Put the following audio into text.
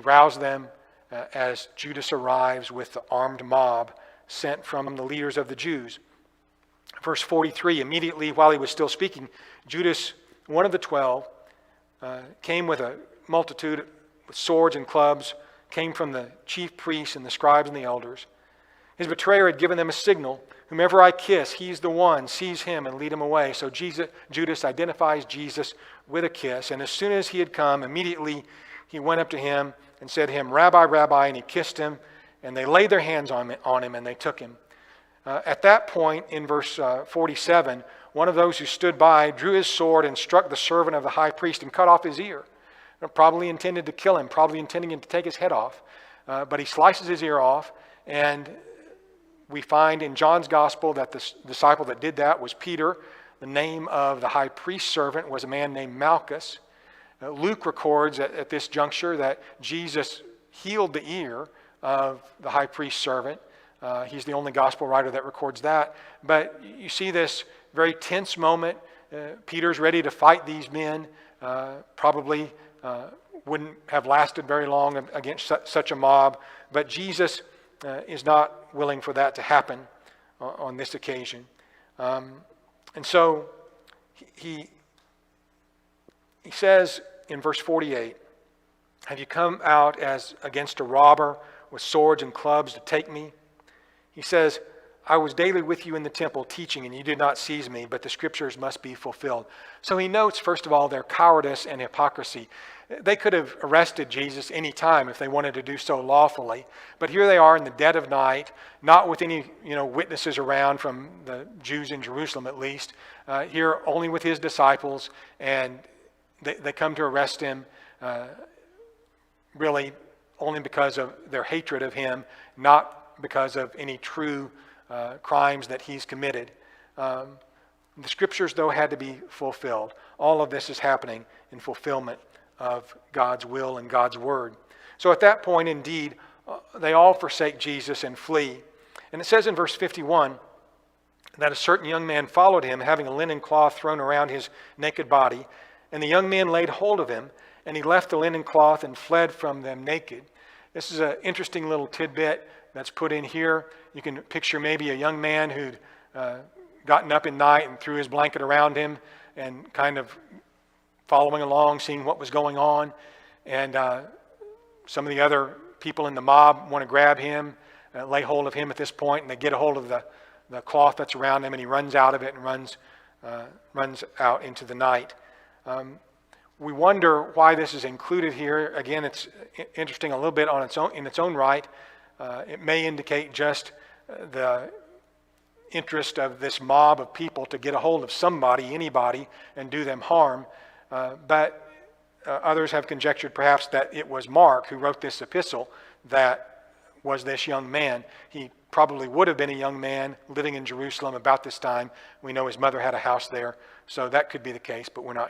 rouse them as Judas arrives with the armed mob sent from the leaders of the Jews. Verse 43, immediately while he was still speaking, Judas, one of the 12, came with a multitude with swords and clubs, came from the chief priests and the scribes and the elders. His betrayer had given them a signal: whomever I kiss, he's the one, seize him and lead him away. So Judas identifies Jesus with a kiss, and as soon as he had come, immediately he went up to him and said to him, Rabbi, Rabbi, and he kissed him, and they laid their hands on him and they took him. At that point, in verse 47, one of those who stood by drew his sword and struck the servant of the high priest and cut off his ear. Probably intended to kill him, probably intending to take his head off. But he slices his ear off, and we find in John's gospel that the disciple that did that was Peter. The name of the high priest's servant was a man named Malchus. Luke records at this juncture that Jesus healed the ear of the high priest's servant. He's the only gospel writer that records that. But you see this very tense moment. Peter's ready to fight these men. Probably wouldn't have lasted very long against such a mob. But Jesus is not willing for that to happen on this occasion. And so he says in verse 48, have you come out as against a robber with swords and clubs to take me? He says, I was daily with you in the temple teaching, and you did not seize me, but the scriptures must be fulfilled. So he notes, first of all, their cowardice and hypocrisy. They could have arrested Jesus any time if they wanted to do so lawfully. But here they are in the dead of night, not with any witnesses around from the Jews in Jerusalem at least, here only with his disciples, and they come to arrest him really only because of their hatred of him, not because of any true crimes that he's committed. The scriptures, though, had to be fulfilled. All of this is happening in fulfillment of God's will and God's word. So at that point, indeed, they all forsake Jesus and flee. And it says in verse 51 that a certain young man followed him, having a linen cloth thrown around his naked body. And the young man laid hold of him, and he left the linen cloth and fled from them naked. This is an interesting little tidbit that's put in here. You can picture maybe a young man who'd gotten up in night and threw his blanket around him and kind of following along, seeing what was going on. And some of the other people in the mob want to grab him, lay hold of him at this point, and they get a hold of the cloth that's around him, and he runs out of it and runs out into the night. We wonder why this is included here. Again, it's interesting a little bit in its own right. It may indicate just the interest of this mob of people to get a hold of somebody, anybody, and do them harm. But others have conjectured perhaps that it was Mark who wrote this epistle that was this young man. He probably would have been a young man living in Jerusalem about this time. We know his mother had a house there, so that could be the case, but we're not